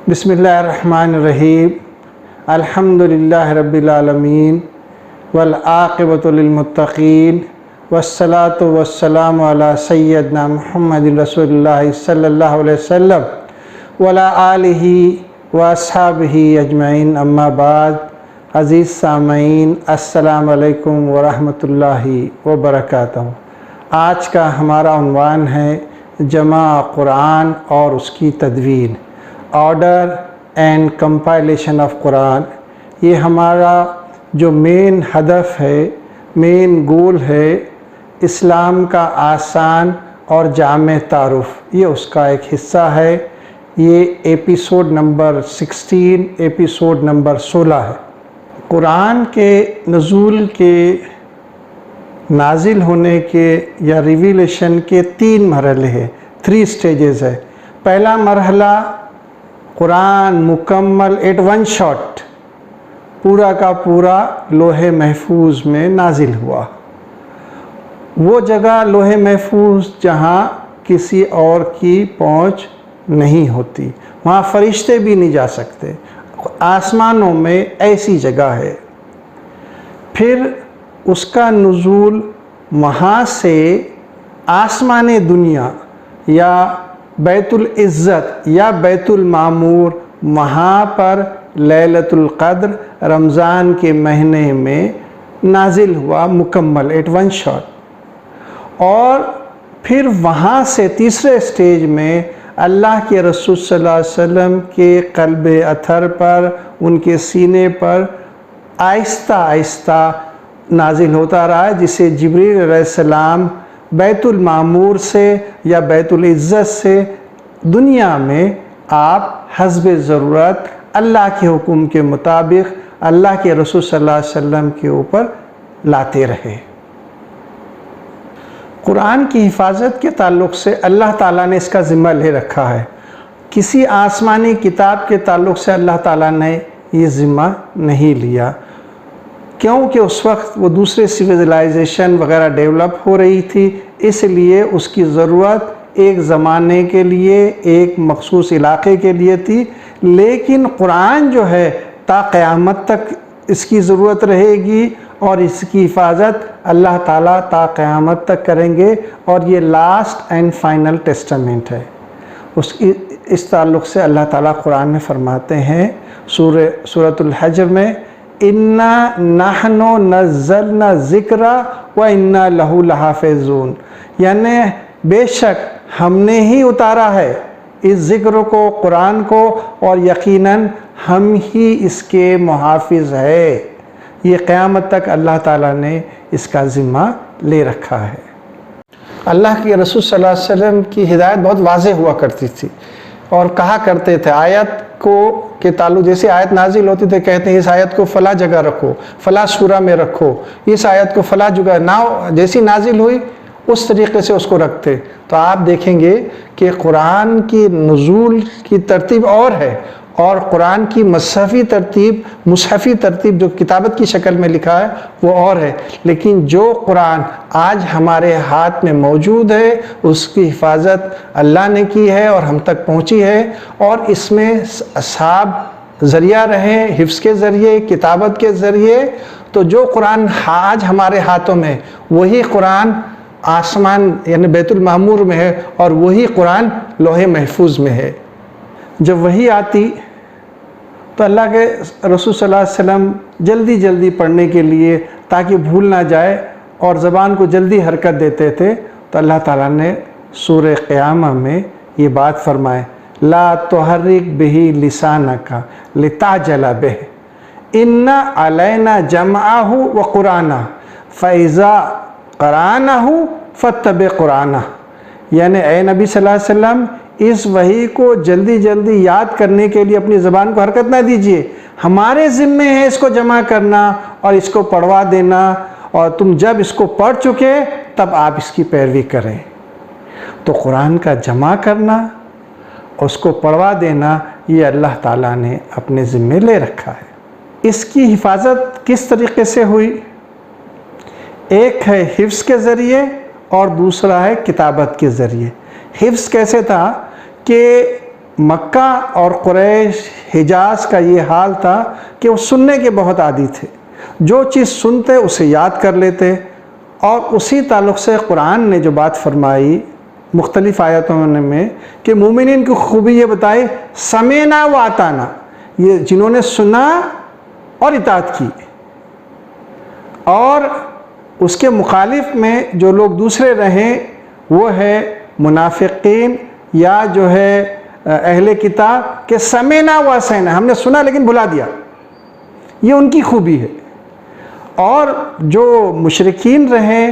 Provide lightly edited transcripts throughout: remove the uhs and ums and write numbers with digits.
بسم اللہ الرحمن الرحیم الحمدللہ رب العالمین والعاقبۃ للمتقین والصلاۃ والسلام علی سیدنا محمد رسول اللہ صلی اللہ علیہ وسلم وعلی آلہ واصحابہ اجمعین، اما بعد۔ عزیز سامعین، السلام علیکم ورحمۃ اللہ وبرکاتہ۔ آج کا ہمارا عنوان ہے جمع قرآن اور اس کی تدوین، آرڈر اینڈ کمپائلیشن آف قرآن۔ یہ ہمارا جو مین ہدف ہے، مین گول ہے، اسلام کا آسان اور جامع تعارف، یہ اس کا ایک حصہ ہے۔ یہ ایپیسوڈ نمبر 16، ایپیسوڈ نمبر 16 ہے۔ قرآن کے نزول کے، نازل ہونے کے یا ریویلیشن کے 3 مرحلے ہیں، 3 سٹیجز ہے۔ پہلا مرحلہ قرآن مکمل ایٹ ون شاٹ، پورا کا پورا لوح محفوظ میں نازل ہوا۔ وہ جگہ لوح محفوظ جہاں کسی اور کی پہنچ نہیں ہوتی، وہاں فرشتے بھی نہیں جا سکتے، آسمانوں میں ایسی جگہ ہے۔ پھر اس کا نزول وہاں سے آسمان دنیا یا بیت العزت یا بیت المعمور، وہاں پر لیلۃ القدر رمضان کے مہینے میں نازل ہوا مکمل ایٹ ون شاٹ۔ اور پھر وہاں سے تیسرے سٹیج میں اللہ کے رسول صلی اللہ علیہ وسلم کے قلب اطہر پر، ان کے سینے پر آہستہ آہستہ نازل ہوتا رہا، جسے جبریل علیہ السلام بیت المعمور سے یا بیت العزت سے دنیا میں آپ حسب ضرورت اللہ کے حکم کے مطابق اللہ کے رسول صلی اللہ علیہ وسلم کے اوپر لاتے رہے۔ قرآن کی حفاظت کے تعلق سے اللہ تعالیٰ نے اس کا ذمہ لے رکھا ہے۔ کسی آسمانی کتاب کے تعلق سے اللہ تعالیٰ نے یہ ذمہ نہیں لیا، کیونکہ اس وقت وہ دوسرے سویلائزیشن وغیرہ ڈیولپ ہو رہی تھی، اس لیے اس کی ضرورت ایک زمانے کے لیے، ایک مخصوص علاقے کے لیے تھی۔ لیکن قرآن جو ہے تا قیامت تک اس کی ضرورت رہے گی، اور اس کی حفاظت اللہ تعالیٰ تا قیامت تک کریں گے، اور یہ لاسٹ اینڈ فائنل ٹیسٹامنٹ ہے۔ اس تعلق سے اللہ تعالیٰ قرآن میں فرماتے ہیں سورۃ الحجر میں، اِنَّا نَحْنُ نَزَّلْنَا الذِّكْرَ وَإِنَّا لَهُ لَحَافِظُونَ، یعنی بے شک ہم نے ہی اتارا ہے اس ذکر کو، قرآن کو، اور یقیناً ہم ہی اس کے محافظ ہے۔ یہ قیامت تک اللہ تعالیٰ نے اس کا ذمہ لے رکھا ہے۔ اللہ کے رسول صلی اللہ علیہ وسلم کی ہدایت بہت واضح ہوا کرتی تھی، اور کہا کرتے تھے آیت کو کے تعلق، جیسے آیت نازل ہوتی تھے کہتے ہیں اس آیت کو فلاں جگہ رکھو، فلاں سورہ میں رکھو، اس آیت کو فلاں جگہ جیسی نازل ہوئی اس طریقے سے اس کو رکھتے۔ تو آپ دیکھیں گے کہ قرآن کی نزول کی ترتیب اور ہے، اور قرآن کی مصحفی ترتیب جو کتابت کی شکل میں لکھا ہے وہ اور ہے۔ لیکن جو قرآن آج ہمارے ہاتھ میں موجود ہے، اس کی حفاظت اللہ نے کی ہے اور ہم تک پہنچی ہے، اور اس میں اصحاب ذریعہ رہے، حفظ کے ذریعے، کتابت کے ذریعے۔ تو جو قرآن آج ہمارے ہاتھوں میں، وہی قرآن آسمان یعنی بیت المعمور میں ہے، اور وہی قرآن لوح محفوظ میں ہے۔ جب وحی آتی تو اللہ کے رسول صلی اللہ علیہ وسلم جلدی جلدی پڑھنے کے لیے، تاکہ بھول نہ جائے، اور زبان کو جلدی حرکت دیتے تھے، تو اللہ تعالیٰ نے سورہ قیامہ میں یہ بات فرمائے، لا تحرک بہ لسانک لتعجل بہ ان علینا جمعہ وقرآنہ فاذا قرأنہ فاتبع قرآنہ، یعنی اے نبی صلی اللہ علیہ وسلم، اس وحی کو جلدی جلدی یاد کرنے کے لیے اپنی زبان کو حرکت نہ دیجیے، ہمارے ذمے ہے اس کو جمع کرنا اور اس کو پڑھوا دینا، اور تم جب اس کو پڑھ چکے تب آپ اس کی پیروی کریں۔ تو قرآن کا جمع کرنا، اس کو پڑھوا دینا، یہ اللہ تعالیٰ نے اپنے ذمے لے رکھا ہے۔ اس کی حفاظت کس طریقے سے ہوئی؟ ایک ہے حفظ کے ذریعے، اور دوسرا ہے کتابت کے ذریعے۔ حفظ کیسے تھا کہ مکہ اور قریش حجاز کا یہ حال تھا کہ وہ سننے کے بہت عادی تھے، جو چیز سنتے اسے یاد کر لیتے، اور اسی تعلق سے قرآن نے جو بات فرمائی مختلف آیتوں میں کہ مومنین کی خوبی یہ بتائے سمعنا و اطعنا، یہ جنہوں نے سنا اور اطاعت کی، اور اس کے مخالف میں جو لوگ دوسرے رہیں وہ ہے منافقین یا جو ہے اہل کتاب کہ سمعنا و عصینا، ہم نے سنا لیکن بھلا دیا، یہ ان کی خوبی ہے۔ اور جو مشرکین رہیں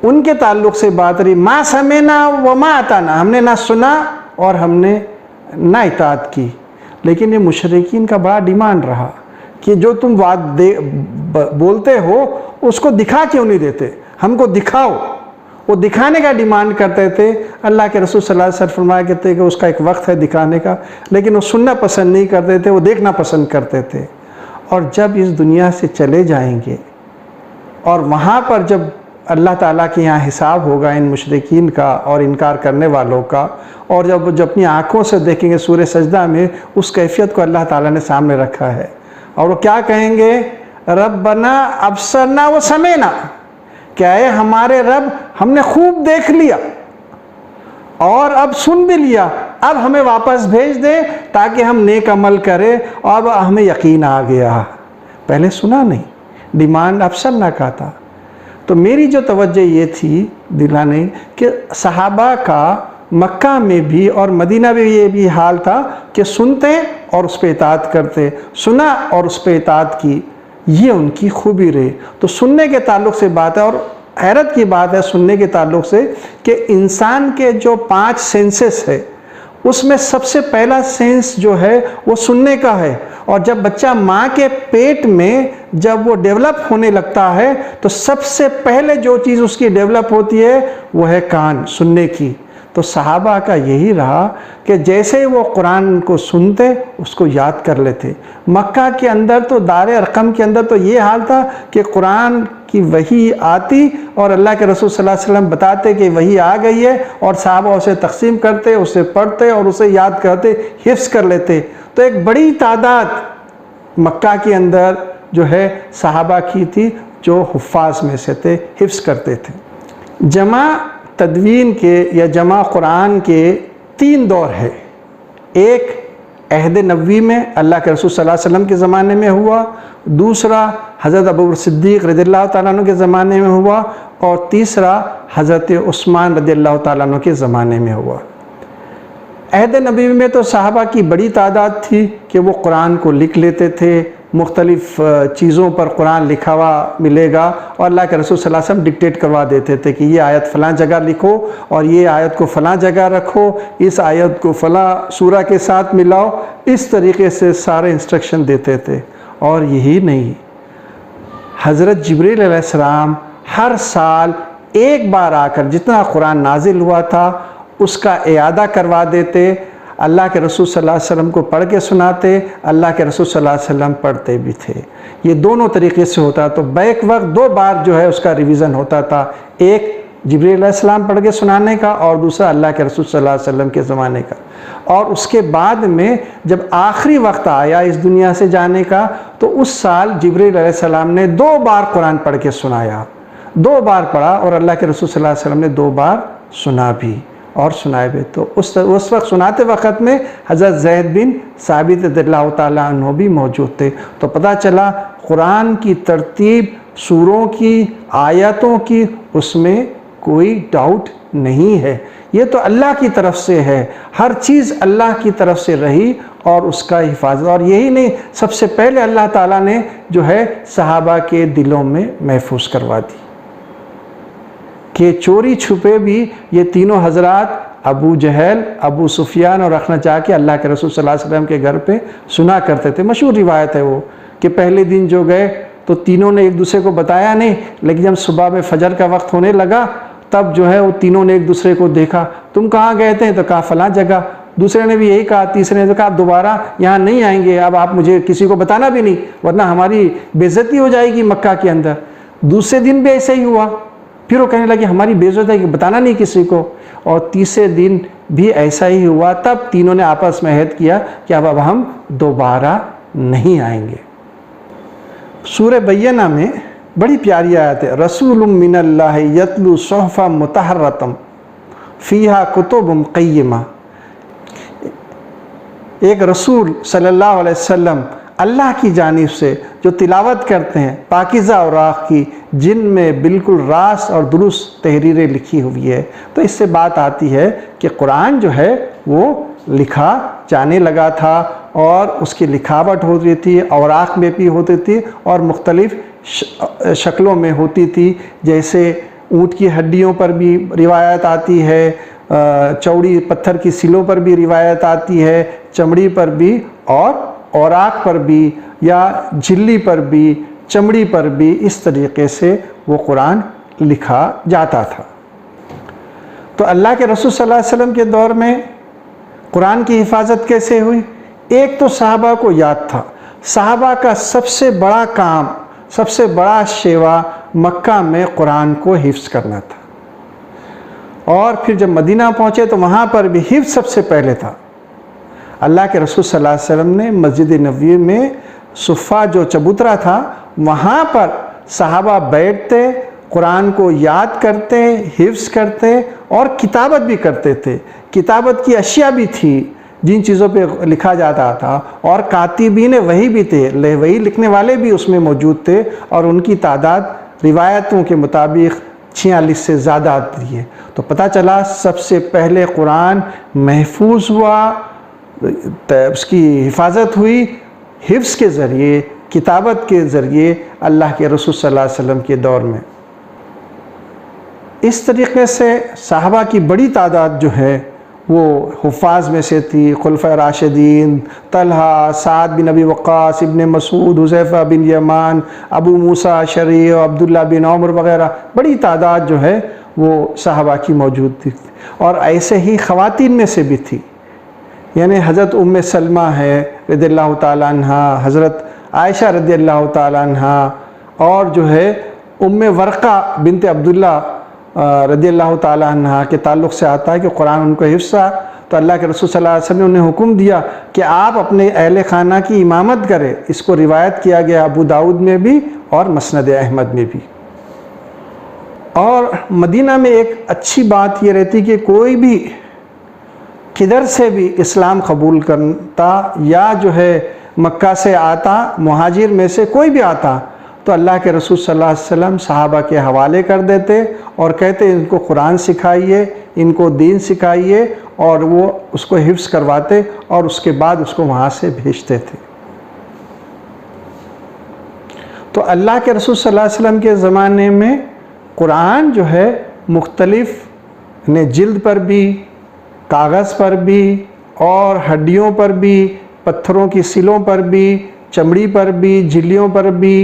ان کے تعلق سے بات رہی ما سمعنا و ما اطعنا، ہم نے نہ سنا اور ہم نے نہ اطاعت کی۔ لیکن یہ مشرکین کا بڑا ڈیمانڈ رہا کہ جو تم بات بولتے ہو اس کو دکھا کیوں نہیں دیتے، ہم کو دکھاؤ۔ وہ دکھانے کا ڈیمانڈ کرتے تھے۔ اللہ کے رسول صلی اللہ علیہ وسلم فرمایا کرتے تھے کہ اس کا ایک وقت ہے دکھانے کا، لیکن وہ سننا پسند نہیں کرتے تھے، وہ دیکھنا پسند کرتے تھے۔ اور جب اس دنیا سے چلے جائیں گے اور وہاں پر جب اللہ تعالیٰ کے یہاں حساب ہوگا ان مشرکین کا اور انکار کرنے والوں کا، اور جب اپنی آنکھوں سے دیکھیں گے سورہ سجدہ میں اس کیفیت کو اللہ تعالیٰ نے سامنے رکھا ہے، اور وہ کیا کہیں گے ربنا ابصرنا و سمعنا، کہ اے ہمارے رب ہم نے خوب دیکھ لیا اور اب سن بھی لیا، اب ہمیں واپس بھیج دے تاکہ ہم نیک عمل کریں، اور اب ہمیں یقین آ گیا، پہلے سنا نہیں، ڈیمانڈ ابصرنا کا تھا۔ تو میری جو توجہ یہ تھی دلانے کہ صحابہ کا مکہ میں بھی اور مدینہ میں یہ بھی حال تھا کہ سنتے اور اس پہ اطاعت کرتے، سنا اور اس پہ اطاعت کی، یہ ان کی خوبی رہی۔ تو سننے کے تعلق سے بات ہے، اور حیرت کی بات ہے سننے کے تعلق سے کہ انسان کے جو 5 سینسز ہے اس میں سب سے پہلا سینس جو ہے وہ سننے کا ہے، اور جب بچہ ماں کے پیٹ میں جب وہ ڈیولپ ہونے لگتا ہے تو سب سے پہلے جو چیز اس کی ڈیولپ ہوتی ہے وہ ہے کان سننے کی۔ تو صحابہ کا یہی رہا کہ جیسے وہ قرآن کو سنتے اس کو یاد کر لیتے۔ مکہ کے اندر تو دار ارقم کے اندر تو یہ حال تھا کہ قرآن کی وحی آتی اور اللہ کے رسول صلی اللہ علیہ وسلم بتاتے کہ وحی آ گئی ہے، اور صحابہ اسے تقسیم کرتے، اسے پڑھتے اور اسے یاد کرتے، حفظ کر لیتے۔ تو ایک بڑی تعداد مکہ کے اندر جو ہے صحابہ کی تھی جو حفاظ میں سے تھے، حفظ کرتے تھے۔ جمع تدوین کے یا جمع قرآن کے 3 دور ہے۔ ایک عہد نبوی میں اللہ کے رسول صلی اللہ علیہ وسلم کے زمانے میں ہوا، دوسرا حضرت ابوبکر صدیق رضی اللہ تعالیٰ عنہ کے زمانے میں ہوا، اور تیسرا حضرت عثمان رضی اللہ تعالیٰ عنہ کے زمانے میں ہوا۔ عہد نبوی میں تو صحابہ کی بڑی تعداد تھی کہ وہ قرآن کو لکھ لیتے تھے، مختلف چیزوں پر قرآن لکھا ہوا ملے گا، اور اللہ کے رسول صلی اللہ علیہ وسلم ڈکٹیٹ کروا دیتے تھے کہ یہ آیت فلاں جگہ لکھو اور یہ آیت کو فلاں جگہ رکھو، اس آیت کو فلاں سورہ کے ساتھ ملاؤ، اس طریقے سے سارے انسٹرکشن دیتے تھے۔ اور یہی نہیں، حضرت جبریل علیہ السلام ہر سال ایک بار آ کر جتنا قرآن نازل ہوا تھا اس کا اعادہ کروا دیتے، اللہ کے رسول صلی اللہ علیہ وسلم کو پڑھ کے سناتے، اللہ کے رسول صلی اللہ علیہ وسلم پڑھتے بھی تھے۔ یہ دونوں طریقے سے ہوتا، تو بیک وقت 2 بار جو ہے اس کا ریویژن ہوتا تھا، ایک جبریل علیہ السلام پڑھ کے سنانے کا اور دوسرا اللہ کے رسول صلی اللہ علیہ وسلم کے زمانے کا۔ اور اس کے بعد میں جب آخری وقت آیا اس دنیا سے جانے کا تو اس سال جبریل علیہ السلام نے 2 بار قرآن پڑھ کے سنایا، 2 بار پڑھا، اور اللہ کے رسول صلی اللہ علیہ وسلم نے 2 بار سنا بھی اور سنائے بھی۔ تو اس وقت سناتے وقت میں حضرت زید بن ثابت رضی اللہ تعالیٰ عنہ بھی موجود تھے۔ تو پتہ چلا قرآن کی ترتیب، سوروں کی، آیتوں کی، اس میں کوئی ڈاؤٹ نہیں ہے، یہ تو اللہ کی طرف سے ہے، ہر چیز اللہ کی طرف سے رہی اور اس کا حفاظت۔ اور یہی نہیں، سب سے پہلے اللہ تعالیٰ نے جو ہے صحابہ کے دلوں میں محفوظ کروا دی کہ چوری چھپے بھی یہ تینوں حضرات ابو جہل، ابو سفیان اور اخنس جا کے اللہ کے رسول صلی اللہ علیہ وسلم کے گھر پہ سنا کرتے تھے۔ مشہور روایت ہے وہ کہ پہلے دن جو گئے تو تینوں نے ایک دوسرے کو بتایا نہیں، لیکن جب صبح میں فجر کا وقت ہونے لگا تب جو ہے وہ تینوں نے ایک دوسرے کو دیکھا، تم کہاں گئے تھے؟ تو کہا فلاں جگہ۔ دوسرے نے بھی یہی کہا، تیسرے نے کہا آپ دوبارہ یہاں نہیں آئیں گے، اب آپ مجھے کسی کو بتانا بھی نہیں ورنہ ہماری بے عزتی ہو جائے گی مکہ کے اندر۔ دوسرے دن بھی ایسے ہی ہوا، پھر وہ کہنے لگے ہماری بے عزت ہے کہ بتانا نہیں کسی کو، اور تیسرے دن بھی ایسا ہی ہوا. تب تینوں نے آپس میں عہد کیا کہ اب ہم دوبارہ نہیں آئیں گے. سورہ بینہ میں بڑی پیاری آیت ہے، رسول من اللہ یتلو صحفا مطہرۃ فیہا کتب قیمہ. ایک رسول صلی اللہ علیہ وسلم اللہ کی جانب سے جو تلاوت کرتے ہیں پاکیزہ اوراق کی، جن میں بالکل راست اور درست تحریریں لکھی ہوئی ہے. تو اس سے بات آتی ہے کہ قرآن جو ہے وہ لکھا جانے لگا تھا، اور اس کی لکھاوٹ ہوتی تھی، اوراق میں بھی ہوتی تھی اور مختلف شکلوں میں ہوتی تھی. جیسے اونٹ کی ہڈیوں پر بھی روایت آتی ہے، چوڑی پتھر کی سلوں پر بھی روایت آتی ہے، چمڑی پر بھی اور اوراق پر بھی، یا جھلی پر بھی، چمڑی پر بھی. اس طریقے سے وہ قرآن لکھا جاتا تھا. تو اللہ کے رسول صلی اللہ علیہ وسلم کے دور میں قرآن کی حفاظت کیسے ہوئی؟ ایک تو صحابہ کو یاد تھا. صحابہ کا سب سے بڑا کام، سب سے بڑا شیوا مکہ میں قرآن کو حفظ کرنا تھا. اور پھر جب مدینہ پہنچے تو وہاں پر بھی حفظ سب سے پہلے تھا. اللہ کے رسول صلی اللہ علیہ وسلم نے مسجد نبوی میں صفہ جو چبوترا تھا وہاں پر صحابہ بیٹھتے، قرآن کو یاد کرتے، حفظ کرتے اور کتابت بھی کرتے تھے. کتابت کی اشیاء بھی تھی جن چیزوں پہ لکھا جاتا تھا، اور کاتبین وحی بھی تھے، وحی لکھنے والے بھی اس میں موجود تھے، اور ان کی تعداد روایتوں کے مطابق 46 سے زیادہ آتی ہے. تو پتہ چلا سب سے پہلے قرآن محفوظ ہوا، اس کی حفاظت ہوئی حفظ کے ذریعے، کتابت کے ذریعے اللہ کے رسول صلی اللہ علیہ وسلم کے دور میں. اس طریقے سے صحابہ کی بڑی تعداد جو ہے وہ حفاظ میں سے تھی. خلفائے راشدین، طلحہ، سعد بن ابی وقاص، ابن مسعود، حذیفہ بن یمان، ابو موسیٰ اشعری، عبداللہ بن عمر وغیرہ بڑی تعداد جو ہے وہ صحابہ کی موجود تھی. اور ایسے ہی خواتین میں سے بھی تھی، یعنی حضرت ام سلمہ ہے رضی اللہ تعالیٰ عنہ، حضرت عائشہ رضی اللہ تعالیٰ عنہ، اور جو ہے ام ورقہ بنت عبداللہ رضی اللہ تعالیٰ عنہ کے تعلق سے آتا ہے کہ قرآن ان کو حفظ تھا. تو اللہ کے رسول صلی اللہ علیہ وسلم نے انہیں حکم دیا کہ آپ اپنے اہل خانہ کی امامت کریں. اس کو روایت کیا گیا ابو داؤد میں بھی اور مسند احمد میں بھی. اور مدینہ میں ایک اچھی بات یہ رہتی کہ کوئی بھی کدھر سے بھی اسلام قبول کرتا یا جو ہے مکہ سے آتا، مہاجر میں سے کوئی بھی آتا، تو اللہ کے رسول صلی اللہ علیہ وسلم صحابہ کے حوالے کر دیتے اور کہتے ان کو قرآن سکھائیے، ان کو دین سکھائیے، اور وہ اس کو حفظ کرواتے اور اس کے بعد اس کو وہاں سے بھیجتے تھے. تو اللہ کے رسول صلی اللہ علیہ وسلم کے زمانے میں قرآن جو ہے مختلف جلد پر بھی، کاغذ پر بھی، اور ہڈیوں پر بھی، پتھروں کی سلوں پر بھی، چمڑی پر بھی، جھلیوں پر بھی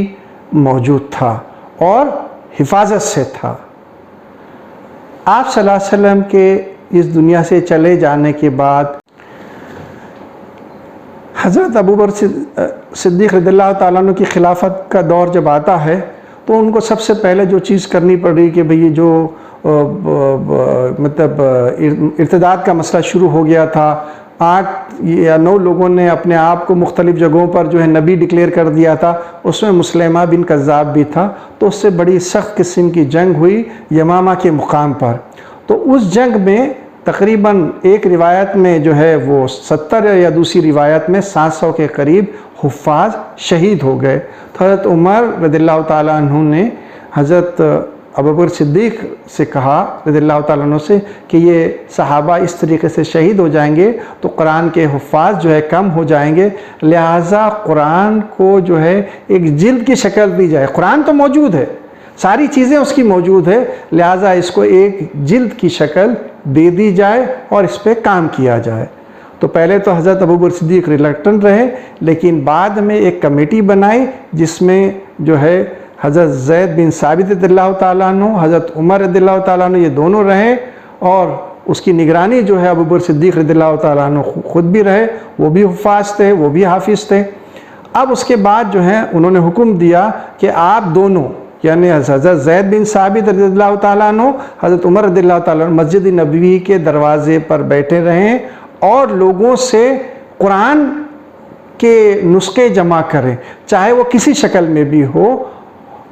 موجود تھا اور حفاظت سے تھا. آپ صلی اللہ علیہ وسلم کے اس دنیا سے چلے جانے کے بعد حضرت ابوبکر صدیق رضی اللہ تعالیٰ عنہ کی خلافت کا دور جب آتا ہے تو ان کو سب سے پہلے جو چیز کرنی پڑ رہی کہ بھئی جو مطلب ارتداد کا مسئلہ شروع ہو گیا تھا. 8 یا 9 لوگوں نے اپنے آپ کو مختلف جگہوں پر جو ہے نبی ڈکلیئر کر دیا تھا، اس میں مسلمہ بن کذاب بھی تھا. تو اس سے بڑی سخت قسم کی جنگ ہوئی یمامہ کے مقام پر. تو اس جنگ میں تقریباً ایک روایت میں جو ہے وہ 70 یا دوسری روایت میں 700 کے قریب حفاظ شہید ہو گئے. تو حضرت عمر رضی اللہ تعالیٰ عنہ نے حضرت ابوبکر صدیق سے کہا رضی اللہ تعالیٰ عنہ سے کہ یہ صحابہ اس طریقے سے شہید ہو جائیں گے تو قرآن کے حفاظ جو ہے کم ہو جائیں گے، لہٰذا قرآن کو جو ہے ایک جلد کی شکل دی جائے. قرآن تو موجود ہے، ساری چیزیں اس کی موجود ہے، لہٰذا اس کو ایک جلد کی شکل دے دی جائے اور اس پہ کام کیا جائے. تو پہلے تو حضرت ابوبکر صدیق ریلیکٹنٹ رہے، لیکن بعد میں ایک کمیٹی بنائی جس میں جو ہے حضرت زید بن ثابت رضی اللہ تعالیٰ عنہ، حضرت عمر رضی اللہ تعالیٰ عنہ، یہ دونوں رہے، اور اس کی نگرانی جو ہے ابوبکر صدیق رضی اللہ تعالیٰ عنہ خود بھی رہے، وہ بھی حفاظ تھے، وہ بھی حافظ تھے. اب اس کے بعد جو ہے انہوں نے حکم دیا کہ آپ دونوں یعنی حضرت زید بن ثابت رضی اللہ تعالیٰ عنہ، حضرت عمر رضی اللہ تعالیٰ عنہ مسجد نبوی کے دروازے پر بیٹھے رہیں اور لوگوں سے قرآن کے نسخے جمع کریں، چاہے وہ کسی شکل میں بھی ہو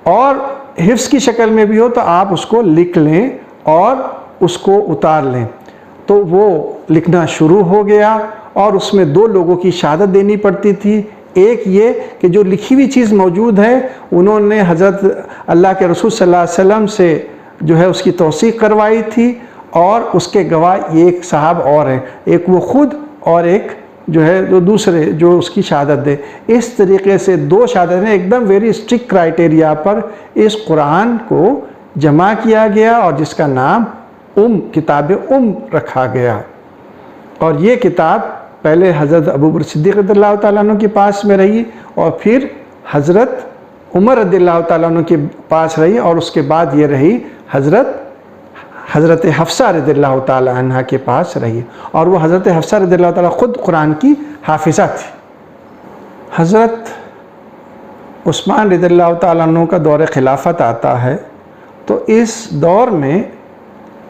اور حفظ کی شکل میں بھی ہو تو آپ اس کو لکھ لیں اور اس کو اتار لیں۔ تو وہ لکھنا شروع ہو گیا اور اس میں 2 لوگوں کی شہادت دینی پڑتی تھی۔ ایک یہ کہ جو لکھی ہوئی چیز موجود ہے انہوں نے حضرت اللہ کے رسول صلی اللہ علیہ وسلم سے جو ہے اس کی توثیق کروائی تھی، اور اس کے گواہ ایک صاحب اور ہیں، ایک وہ خود اور ایک جو ہے جو دوسرے جو اس کی شہادت دے۔ اس طریقے سے 2 شہادتیں ایک دم ویری اسٹرکٹ کرائٹیریا پر اس قرآن کو جمع کیا گیا، اور جس کا نام کتاب رکھا گیا۔ اور یہ کتاب پہلے حضرت ابوبکر صدیق رضی اللہ تعالیٰ عنہ کے پاس میں رہی، اور پھر حضرت عمر رضی اللہ تعالیٰ عنہ کے پاس رہی، اور اس کے بعد یہ رہی حضرت حفصہ رضی اللہ تعالیٰ عنہ کے پاس رہی، اور وہ حضرت حفصہ رضی اللہ تعالیٰ خود قرآن کی حافظہ تھی۔ حضرت عثمان رضی اللہ تعالیٰ عنہ کا دور خلافت آتا ہے، تو اس دور میں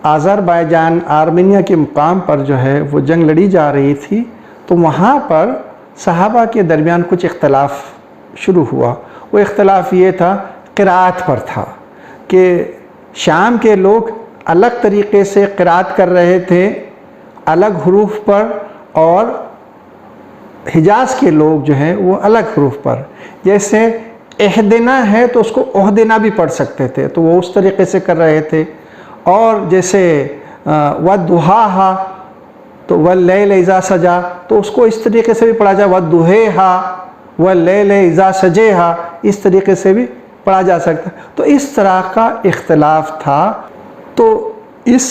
آذربائیجان آرمینیا کے مقام پر جو ہے وہ جنگ لڑی جا رہی تھی، تو وہاں پر صحابہ کے درمیان کچھ اختلاف شروع ہوا۔ وہ اختلاف یہ تھا، قرأت پر تھا کہ شام کے لوگ الگ طریقے سے قرأت کر رہے تھے الگ حروف پر، اور حجاز کے لوگ جو ہیں وہ الگ حروف پر۔ جیسے اہدنا ہے تو اس کو اہدنا بھی پڑھ سکتے تھے، تو وہ اس طریقے سے کر رہے تھے۔ اور جیسے وَالضُّحَاهَا تو وَاللَّيْلِ إِذَا سَجَا تو اس کو اس طریقے سے بھی پڑھا جائے، وَالضُّحَاهَا وَاللَّيْلِ إِذَا سَجَاهَا اس طریقے سے بھی پڑھا جا سکتا۔ تو اس طرح کا اختلاف تھا، تو اس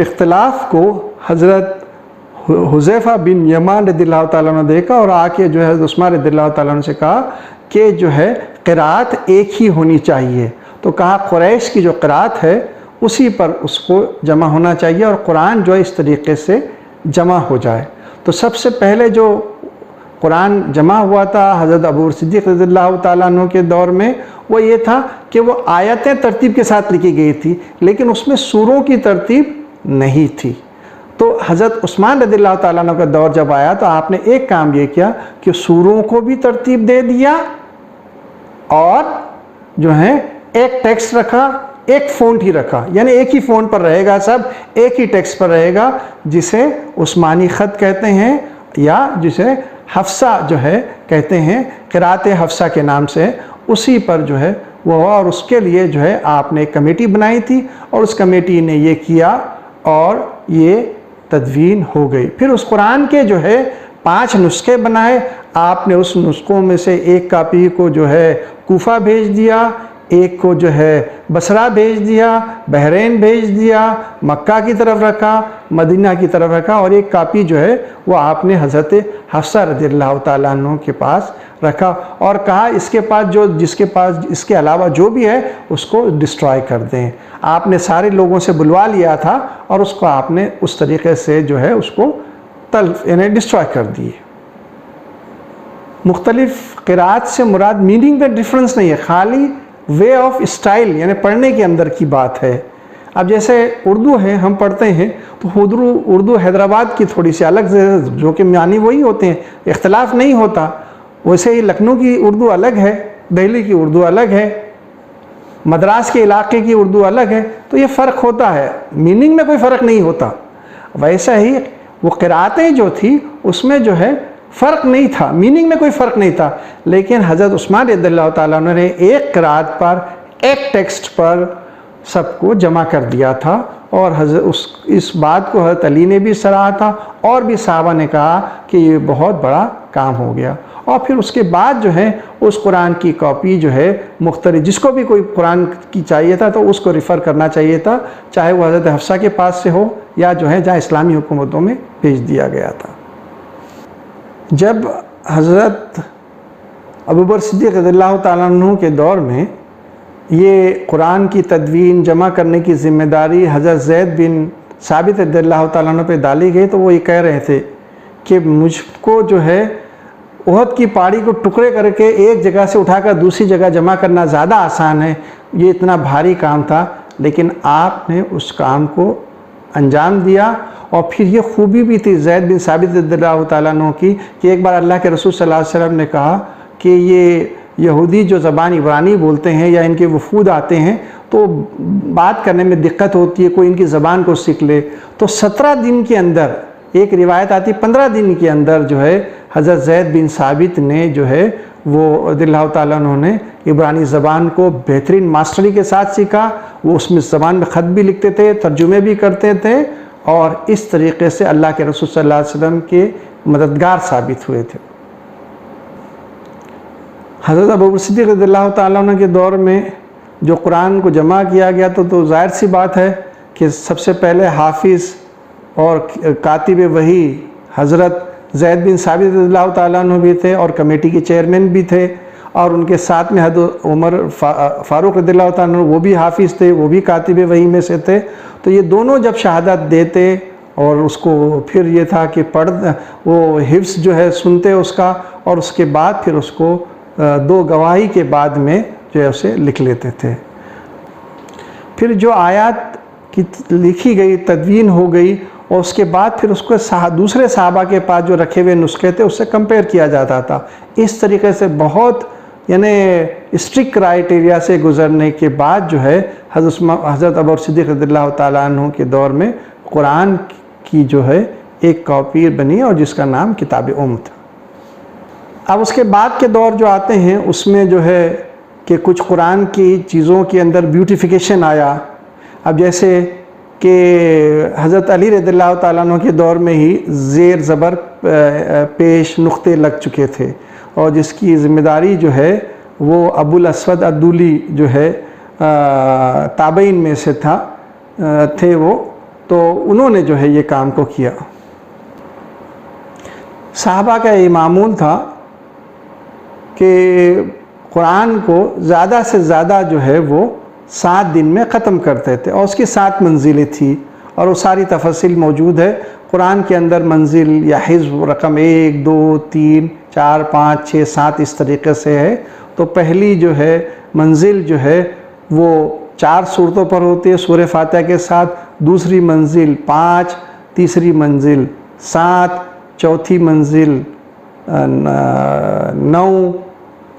اختلاف کو حضرت حذیفہ بن یمان رضی اللہ تعالیٰ عنہ دیکھا، اور آ کے جو ہے حضرت عثمان رضی اللہ تعالیٰ عنہ سے کہا کہ جو ہے قرأت ایک ہی ہونی چاہیے۔ تو کہا قریش کی جو قرأت ہے اسی پر اس کو جمع ہونا چاہیے، اور قرآن جو ہے اس طریقے سے جمع ہو جائے۔ تو سب سے پہلے جو قرآن جمع ہوا تھا حضرت ابوبکر صدیق رضی اللہ تعالیٰ عنہ کے دور میں، وہ یہ تھا کہ وہ آیتیں ترتیب کے ساتھ لکھی گئی تھی، لیکن اس میں سوروں کی ترتیب نہیں تھی۔ تو حضرت عثمان رضی اللہ تعالیٰ عنہ کا دور جب آیا تو آپ نے ایک کام یہ کیا کہ سوروں کو بھی ترتیب دے دیا، اور جو ہے ایک ٹیکسٹ رکھا، ایک فونٹ ہی رکھا، یعنی ایک ہی فونٹ پر رہے گا، سب ایک ہی ٹیکسٹ پر رہے گا، جسے عثمانی خط کہتے ہیں، یا جسے حفصہ جو ہے کہتے ہیں، قرأت حفصہ کے نام سے، اسی پر جو ہے وہ ہوا۔ اور اس کے لیے جو ہے آپ نے ایک کمیٹی بنائی تھی، اور اس کمیٹی نے یہ کیا اور یہ تدوین ہو گئی۔ پھر اس قرآن کے جو ہے 5 نسخے بنائے، آپ نے اس نسخوں میں سے ایک کاپی کو جو ہے کوفہ بھیج دیا، ایک کو جو ہے بصرہ بھیج دیا، بحرین بھیج دیا، مکہ کی طرف رکھا، مدینہ کی طرف رکھا، اور ایک کاپی جو ہے وہ آپ نے حضرت حفصہ رضی اللہ تعالیٰ عنہ کے پاس رکھا، اور کہا اس کے پاس جس کے پاس اس کے علاوہ جو بھی ہے اس کو ڈسٹرائے کر دیں۔ آپ نے سارے لوگوں سے بلوا لیا تھا، اور اس کو آپ نے اس طریقے سے جو ہے اس کو یعنی ڈسٹرائے کر دیے۔ مختلف قرأت سے مراد میننگ میں ڈفرنس نہیں ہے، خالی وے آف اسٹائل یعنی پڑھنے کے اندر کی بات ہے۔ اب جیسے اردو ہے، ہم پڑھتے ہیں تو اردو حیدرآباد کی تھوڑی سی الگ، جو کہ معنی وہی ہوتے ہیں، اختلاف نہیں ہوتا۔ ویسے ہی لکھنؤ کی اردو الگ ہے، دہلی کی اردو الگ ہے، مدراس کے علاقے کی اردو الگ ہے، تو یہ فرق ہوتا ہے، میننگ میں کوئی فرق نہیں ہوتا۔ ویسا ہی وہ قرأتیں جو تھی اس میں جو ہے فرق نہیں تھا، میننگ میں کوئی فرق نہیں تھا، لیکن حضرت عثمان رضی اللہ تعالیٰ عنہ نے ایک قرأت پر ایک ٹیکسٹ پر سب کو جمع کر دیا تھا، اور اس بات کو حضرت علی نے بھی سراہا تھا، اور بھی صحابہ نے کہا کہ یہ بہت بڑا کام ہو گیا۔ اور پھر اس کے بعد جو ہے اس قرآن کی کاپی جو ہے مختلف، جس کو بھی کوئی قرآن کی چاہیے تھا تو اس کو ریفر کرنا چاہیے تھا، چاہے وہ حضرت حفصہ کے پاس سے ہو یا جو ہے جہاں اسلامی حکومتوں میں بھیج دیا گیا تھا۔ جب حضرت ابوبکر صدیق رضی اللہ تعالیٰ عنہ کے دور میں یہ قرآن کی تدوین جمع کرنے کی ذمہ داری حضرت زید بن ثابت رضی اللہ تعالیٰ عنہ پہ ڈالی گئی، تو وہ یہ کہہ رہے تھے کہ مجھ کو جو ہے احد کی پہاڑی کو ٹکڑے کر کے ایک جگہ سے اٹھا کر دوسری جگہ جمع کرنا زیادہ آسان ہے، یہ اتنا بھاری کام تھا، لیکن آپ نے اس کام کو انجام دیا۔ اور پھر یہ خوبی بھی تھی زید بن ثابت رضی اللہ تعالیٰ عنہ کی کہ ایک بار اللہ کے رسول صلی اللہ علیہ وسلم نے کہا کہ یہ یہودی جو زبان عبرانی بولتے ہیں یا ان کے وفود آتے ہیں تو بات کرنے میں دقت ہوتی ہے، کوئی ان کی زبان کو سیکھ لے۔ تو 17 دن کے اندر، ایک روایت آتی 15 دن کے اندر جو ہے حضرت زید بن ثابت نے جو ہے وہ رضی اللہ تعالیٰ عنہ نے عبرانی زبان کو بہترین ماسٹری کے ساتھ سیکھا۔ وہ اس میں زبان میں خط بھی لکھتے تھے، ترجمے بھی کرتے تھے، اور اس طریقے سے اللہ کے رسول صلی اللہ علیہ وسلم کے مددگار ثابت ہوئے تھے۔ حضرت ابوبکر صدیق رضی اللہ تعالیٰ عنہ کے دور میں جو قرآن کو جمع کیا گیا تو ظاہر سی بات ہے کہ سب سے پہلے حافظ اور کاتب وحی حضرت زید بن ثابت رضی اللہ تعالیٰ عنہ بھی تھے، اور کمیٹی کے چیئرمین بھی تھے، اور ان کے ساتھ میں حضرت عمر فاروق رضی اللہ تعالیٰ عنہ وہ بھی حافظ تھے، وہ بھی کاتب وحی میں سے تھے۔ تو یہ دونوں جب شہادت دیتے اور اس کو پھر یہ تھا کہ وہ حفظ جو ہے سنتے اس کا، اور اس کے بعد پھر اس کو 2 گواہی کے بعد میں جو ہے اسے لکھ لیتے تھے۔ پھر جو آیات کی لکھی گئی، تدوین ہو گئی، اور اس کے بعد پھر اس کو دوسرے صحابہ کے پاس جو رکھے ہوئے نسخے تھے اس سے کمپیئر کیا جاتا تھا۔ اس طریقے سے بہت یعنی اسٹرکٹ کرائیٹیریا سے گزرنے کے بعد جو ہے حضرت ابوبکر صدیق رضی اللہ تعالیٰ عنہ کے دور میں قرآن کی جو ہے ایک کاپی بنی، اور جس کا نام کتاب تھا۔ اب اس کے بعد کے دور جو آتے ہیں اس میں جو ہے کہ کچھ قرآن کی چیزوں کے اندر بیوٹیفیکیشن آیا۔ اب جیسے کہ حضرت علی رضی اللہ تعالیٰ عنہ کے دور میں ہی زیر زبر پیش نقطے لگ چکے تھے، اور جس کی ذمہ داری جو ہے وہ ابو الاسود الدولی جو ہے تابعین میں سے تھے وہ، تو انہوں نے جو ہے یہ کام کو کیا۔ صحابہ کا یہ معمول تھا کہ قرآن کو زیادہ سے زیادہ جو ہے وہ 7 دن میں ختم کرتے تھے، اور اس کی 7 منزلیں تھیں، اور وہ ساری تفصیل موجود ہے قرآن کے اندر۔ منزل یا حزب رقم 1 2 3 4 5 6 7 اس طریقے سے ہے۔ تو پہلی جو ہے منزل جو ہے وہ 4 صورتوں پر ہوتی ہے سورہ فاتحہ کے ساتھ، دوسری منزل 5، تیسری منزل 7، چوتھی منزل 9،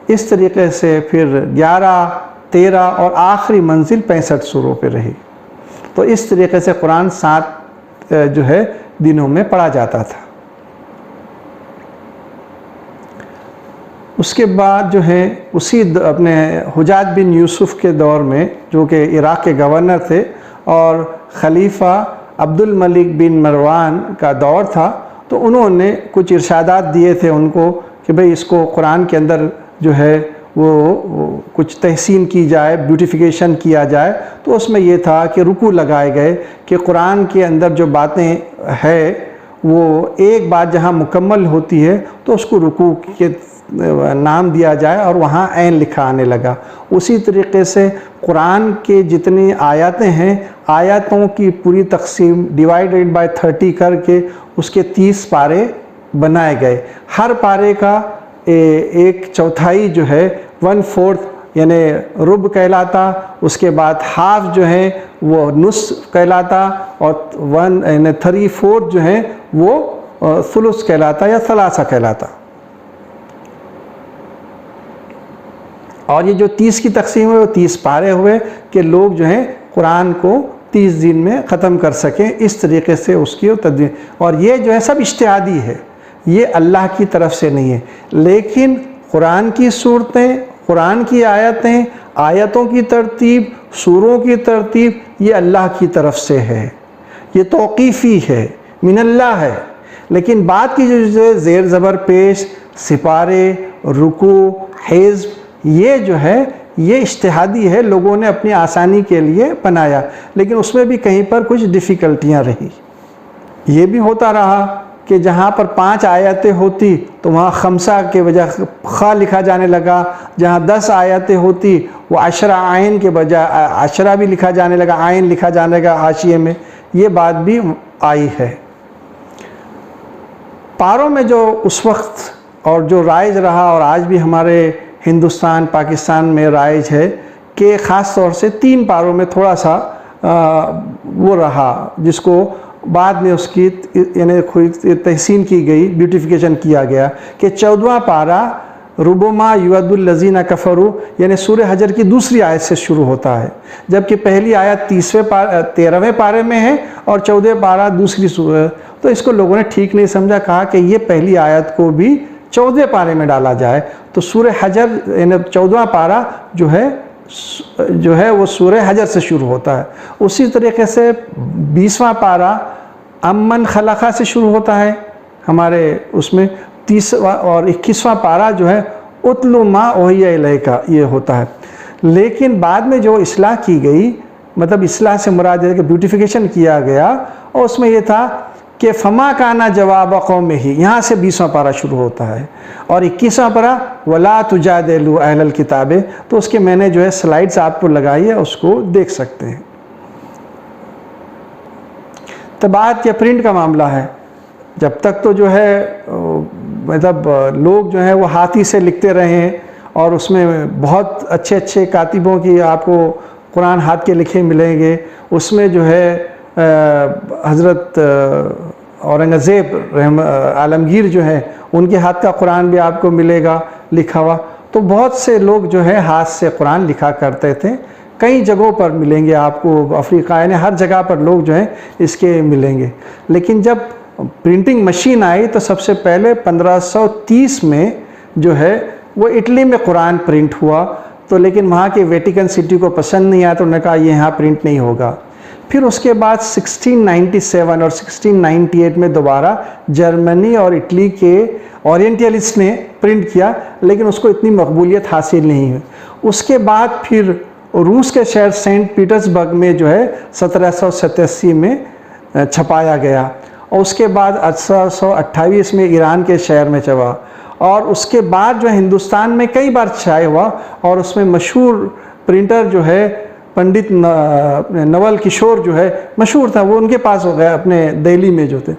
اس طریقے سے پھر 11، 13 اور آخری منزل 65 سوروں پہ رہی۔ تو اس طریقے سے قرآن 7 جو ہے دنوں میں پڑھا جاتا تھا۔ اس کے بعد جو ہے اسی اپنے حجاج بن یوسف کے دور میں، جو کہ عراق کے گورنر تھے، اور خلیفہ عبد الملک بن مروان کا دور تھا، تو انہوں نے کچھ ارشادات دیے تھے ان کو کہ بھئی اس کو قرآن کے اندر جو ہے وہ کچھ تحسین کی جائے، بیوٹیفیکیشن کیا جائے۔ تو اس میں یہ تھا کہ رکوع لگائے گئے کہ قرآن کے اندر جو باتیں ہے وہ ایک بات جہاں مکمل ہوتی ہے تو اس کو رکوع کے نام دیا جائے، اور وہاں عین لکھا آنے لگا۔ اسی طریقے سے قرآن کے جتنی آیاتیں ہیں، آیاتوں کی پوری تقسیم ڈیوائیڈڈ بائی 30 کر کے اس کے 30 پارے بنائے گئے۔ ہر پارے کا 1/4 جو ہے 1/4 یعنی ربع کہلاتا، اس کے بعد ہاف جو ہے وہ نصف کہلاتا، اور 3/4 جو ہے وہ ثلث کہلاتا یا ثلاثہ کہلاتا۔ اور یہ جو 30 کی تقسیم ہے وہ 30 پارے ہوئے کہ لوگ جو ہیں قرآن کو 30 دن میں ختم کر سکیں، اس طریقے سے اس کی تدوین۔ اور یہ جو ہے سب اجتہادی ہے، یہ اللہ کی طرف سے نہیں ہے، لیکن قرآن کی صورتیں، قرآن کی آیتیں، آیتوں کی ترتیب، سوروں کی ترتیب، یہ اللہ کی طرف سے ہے، یہ توقیفی ہے، من اللہ ہے۔ لیکن بات کی جو زیر زبر پیش، سپارے، رکوع، حزب، یہ جو ہے یہ اجتہادی ہے، لوگوں نے اپنی آسانی کے لیے بنایا، لیکن اس میں بھی کہیں پر کچھ ڈیفیکلٹیاں رہی۔ یہ بھی ہوتا رہا کہ جہاں پر 5 آیتیں ہوتی تو وہاں 5 کے بجائے خا لکھا جانے لگا، جہاں 10 آیتیں ہوتی وہ 10 عین کے بجائے 10 بھی لکھا جانے لگا، عین لکھا جانے لگا حاشیے میں۔ یہ بات بھی آئی ہے۔ پاروں میں جو اس وقت اور جو رائج رہا اور آج بھی ہمارے ہندوستان پاکستان میں رائج ہے کہ خاص طور سے 3 پاروں میں تھوڑا سا وہ رہا، جس کو بعد میں اس کی یعنی تحسین کی گئی، بیوٹیفیکیشن کیا گیا، کہ 14واں پارہ ربما یود الذین کفروا یعنی سورہ حجر کی دوسری آیت سے شروع ہوتا ہے، جبکہ پہلی آیت 13ویں پارے میں ہے اور 14 پارہ دوسری سورہ. تو اس کو لوگوں نے ٹھیک نہیں سمجھا، کہا کہ یہ پہلی آیت کو بھی 14 پارے میں ڈالا جائے. تو سورہ حجر یعنی 14واں پارہ جو ہے وہ سورہ حجر سے شروع ہوتا ہے. اسی طریقے سے 20واں پارہ امن خلقہ سے شروع ہوتا ہے ہمارے اس میں، 30واں اور 21واں پارہ جو ہے اتلو ما اوحی الیک یہ ہوتا ہے. لیکن بعد میں جو اصلاح کی گئی، مطلب اصلاح سے مراد ہے کہ بیوٹیفیکیشن کیا گیا، اور اس میں یہ تھا کہ فما کانا جواب قومہ، یہاں سے 20واں پارہ شروع ہوتا ہے، اور 21واں پارہ ولا تجادلوا اہل الکتاب. تو اس کے میں نے جو ہے سلائیڈز آپ کو لگائی ہے، اس کو دیکھ سکتے ہیں. طباعت یا پرنٹ کا معاملہ ہے، جب تک تو جو ہے مطلب لوگ جو ہیں وہ ہاتھی سے لکھتے رہے ہیں، اور اس میں بہت اچھے اچھے کاتبوں کی آپ کو قرآن ہاتھ کے لکھے ملیں گے. اس میں جو ہے حضرت اورنگزیب عالمگیر جو ہے ان کے ہاتھ کا قرآن بھی آپ کو ملے گا لکھا ہوا. تو بہت سے لوگ جو ہے ہاتھ سے قرآن لکھا کرتے تھے. کئی جگہوں پر ملیں گے آپ کو، افریقہ یعنی ہر جگہ پر لوگ جو ہیں اس کے ملیں گے. لیکن جب پرنٹنگ مشین آئی تو سب سے پہلے 1530 میں جو ہے وہ اٹلی میں قرآن پرنٹ ہوا. تو لیکن وہاں کے ویٹیکن سٹی کو پسند نہیں آیا، تو انہوں نے کہا یہ یہاں پرنٹ نہیں ہوگا. پھر اس کے بعد 1697 اور 1698 میں دوبارہ جرمنی اور اٹلی کے اورینٹیلسٹ نے پرنٹ کیا، لیکن اس کو اتنی مقبولیت حاصل نہیں ہوئی. اس کے بعد پھر روس کے شہر سینٹ پیٹرزبرگ میں جو ہے 1787 میں چھپایا گیا، اور اس کے بعد 1828 میں ایران کے شہر میں چھپا، اور اس کے بعد جو ہے ہندوستان میں کئی بار چھایا ہوا. اور اس میں مشہور پرنٹر جو ہے پنڈت نول کشور جو ہے مشہور تھا، وہ ان کے پاس ہو گیا اپنے دہلی میں جو تھے.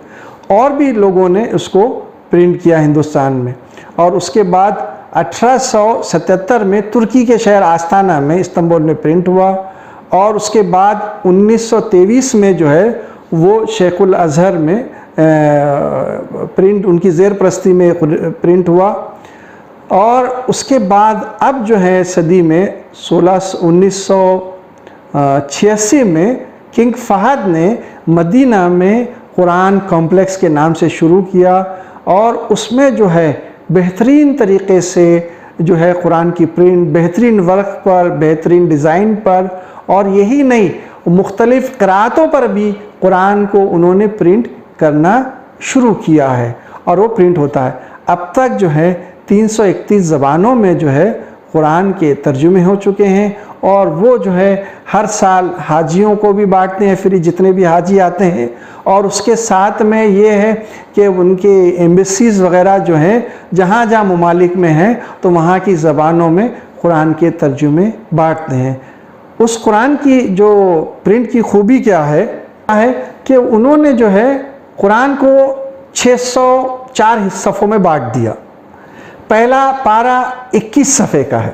اور بھی لوگوں نے اس کو پرنٹ کیا ہندوستان میں. اور اس کے بعد 1877 میں ترکی کے شہر آستانہ میں استنبول میں پرنٹ ہوا. اور اس کے بعد 1923 میں جو ہے وہ شیخ الازہر میں پرنٹ ان کی زیر پرستی میں پرنٹ ہوا. اور اس کے بعد اب جو ہے صدی میں 1986 میں کنگ فہد نے مدینہ میں قرآن کمپلیکس کے نام سے شروع کیا، اور اس میں جو ہے بہترین طریقے سے جو ہے قرآن کی پرنٹ بہترین ورق پر، بہترین ڈیزائن پر، اور یہی نہیں مختلف قرأتوں پر بھی قرآن کو انہوں نے پرنٹ کرنا شروع کیا ہے، اور وہ پرنٹ ہوتا ہے. اب تک جو ہے 331 زبانوں میں جو ہے قرآن کے ترجمے ہو چکے ہیں، اور وہ جو ہے ہر سال حاجیوں کو بھی بانٹتے ہیں، پھر جتنے بھی حاجی آتے ہیں. اور اس کے ساتھ میں یہ ہے کہ ان کے ایمبیسیز وغیرہ جو ہیں جہاں جہاں ممالک میں ہیں تو وہاں کی زبانوں میں قرآن کے ترجمے بانٹتے ہیں. اس قرآن کی جو پرنٹ کی خوبی کیا ہے کہ انہوں نے جو ہے قرآن کو 604 صفحوں میں بانٹ دیا. پہلا پارہ 21 صفحے کا ہے،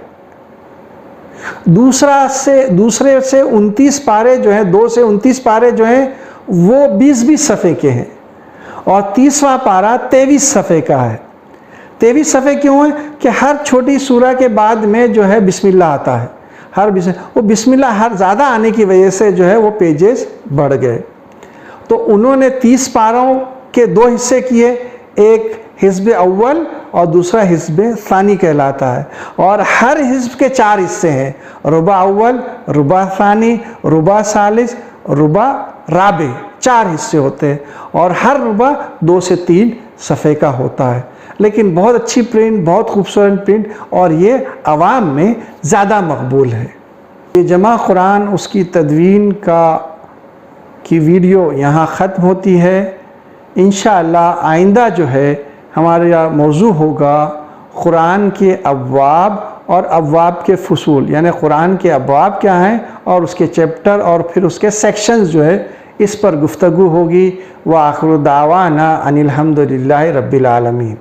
دوسرے سے 29 پارے جو ہیں 2 سے 29 پارے جو ہیں وہ 20 صفحے کے ہیں، اور 30واں پارہ 23 صفحے کا ہے. 23 صفحے کیوں ہیں کہ ہر چھوٹی سورہ کے بعد میں جو ہے بسم اللہ آتا ہے. وہ بسم اللہ ہر زیادہ آنے کی وجہ سے جو ہے وہ پیجز بڑھ گئے. تو انہوں نے 30 پاروں کے 2 حصے کیے، ایک حزب اول اور دوسرا حزب ثانی کہلاتا ہے. اور ہر حزب کے 4 حصے ہیں، ربع اول، ربع ثانی، ربع ثالث، ربع رابع، 4 حصے ہوتے ہیں، اور ہر ربع 2 سے 3 صفحے کا ہوتا ہے. لیکن بہت اچھی پرنٹ، بہت خوبصورت پرنٹ، اور یہ عوام میں زیادہ مقبول ہے. یہ جمع قرآن اس کی تدوین کی ویڈیو یہاں ختم ہوتی ہے. انشاءاللہ آئندہ جو ہے ہمارا موضوع ہوگا قرآن کے ابواب اور ابواب کے فصول، یعنی قرآن کے ابواب کیا ہیں اور اس کے چیپٹر اور پھر اس کے سیکشنز جو ہے اس پر گفتگو ہوگی. وآخر دعوانا ان الحمد للہ رب العالمین.